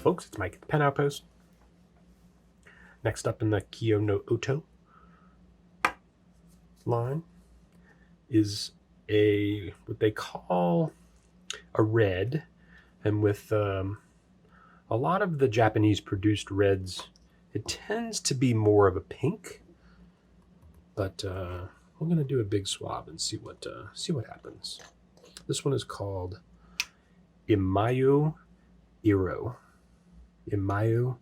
folks, it's Mike at the Pen Outpost. Next up in the Kyo no Oto line is what they call a red, and with a lot of the Japanese produced reds, it tends to be more of a pink. But we're going to do a big swab and see what happens. This one is called Imayou Iro. Imayou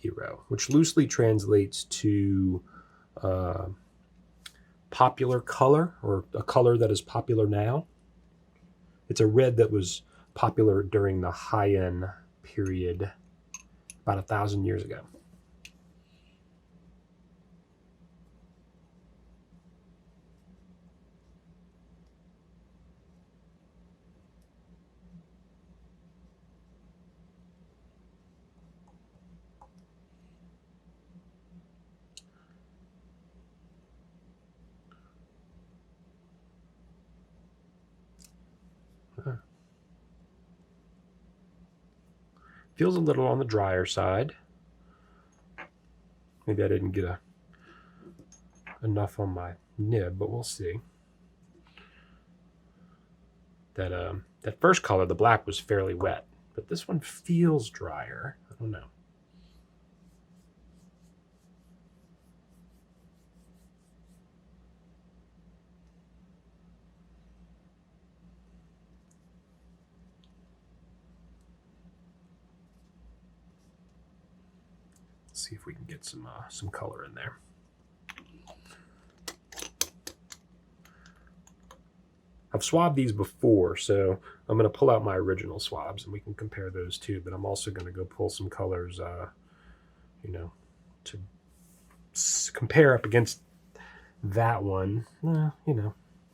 Iro, which loosely translates to popular color, or a color that is popular now. It's a red that was popular during the Heian period about 1,000 years ago. Feels a little on the drier side. Maybe I didn't get enough on my nib, but we'll see. That first color, the black, was fairly wet, but this one feels drier. I don't know. See if we can get some color in there. I've swabbed these before, so I'm going to pull out my original swabs and we can compare those too. But I'm also going to go pull some colors, to compare up against that one.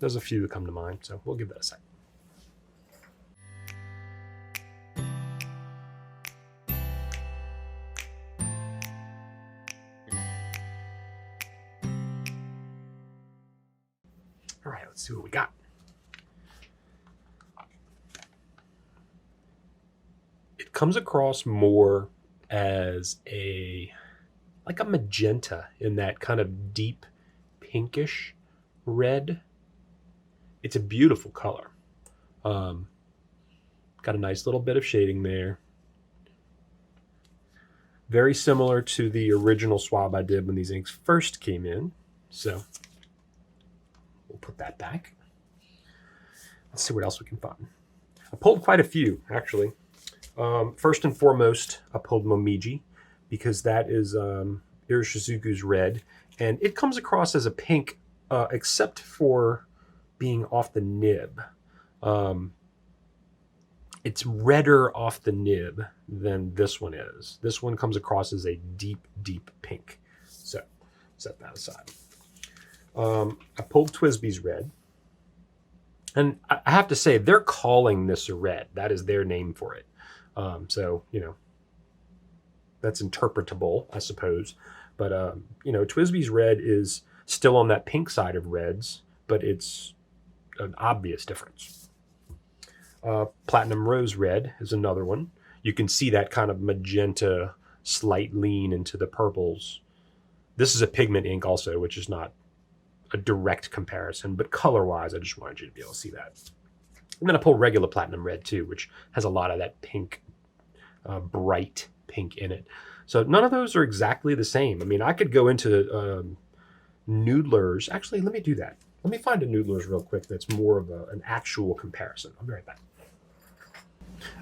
There's a few that come to mind, so we'll give that a second. All right, let's see what we got. It comes across more as like a magenta, in that kind of deep pinkish red. It's a beautiful color. Got a nice little bit of shading there. Very similar to the original swab I did when these inks first came in. So we'll put that back. Let's see what else we can find. I pulled quite a few, actually. First and foremost, I pulled Momiji, because that is Iroshizuku's red. And it comes across as a pink, except for being off the nib. It's redder off the nib than this one is. This one comes across as a deep, deep pink. So set that aside. I pulled Twisby's red. And I have to say, they're calling this a red. That is their name for it. So, that's interpretable, I suppose. But, Twisby's red is still on that pink side of reds, but it's an obvious difference. Platinum Rose Red is another one. You can see that kind of magenta, slight lean into the purples. This is a pigment ink also, which is not a direct comparison, but color-wise, I just wanted you to be able to see that. And then I pull regular Platinum Red too, which has a lot of that pink, bright pink in it. So none of those are exactly the same. I mean, I could go into Noodler's. Actually, let me do that. Let me find a Noodler's real quick that's more of an actual comparison. I'll be right back.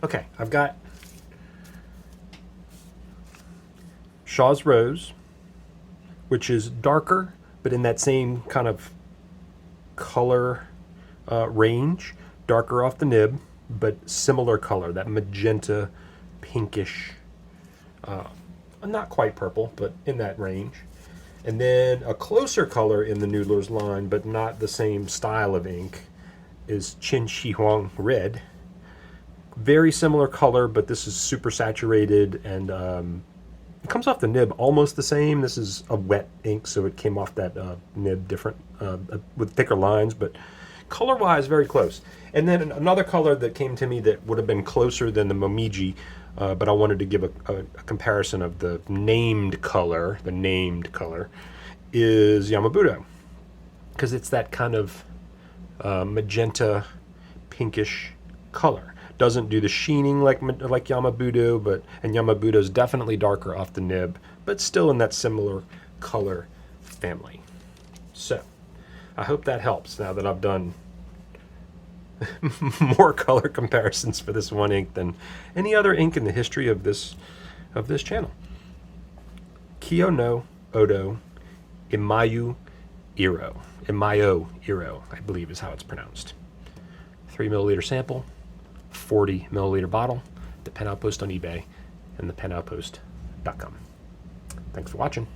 Okay, I've got Shaw's Rose, which is darker, but in that same kind of color range. Darker off the nib, but similar color, that magenta, pinkish, not quite purple, but in that range. And then a closer color in the Noodler's line, but not the same style of ink, is Chinchihuang Red. Very similar color, but this is super saturated, and it comes off the nib almost the same. This is a wet ink, so it came off that nib different, with thicker lines, but color-wise, very close. And then another color that came to me that would have been closer than the Momiji but I wanted to give a comparison of the named color. The named color is Yamabudo, because it's that kind of magenta, pinkish color. Doesn't do the sheening like Yamabudo, and Yamabudo's definitely darker off the nib, but still in that similar color family. So, I hope that helps now that I've done more color comparisons for this one ink than any other ink in the history of this channel. Kyo no Odo Imayou Iro. Imayou Iro, I believe is how it's pronounced. 3 milliliter sample, 40 milliliter bottle, the Pen Outpost on eBay, and the penoutpost.com. Thanks for watching.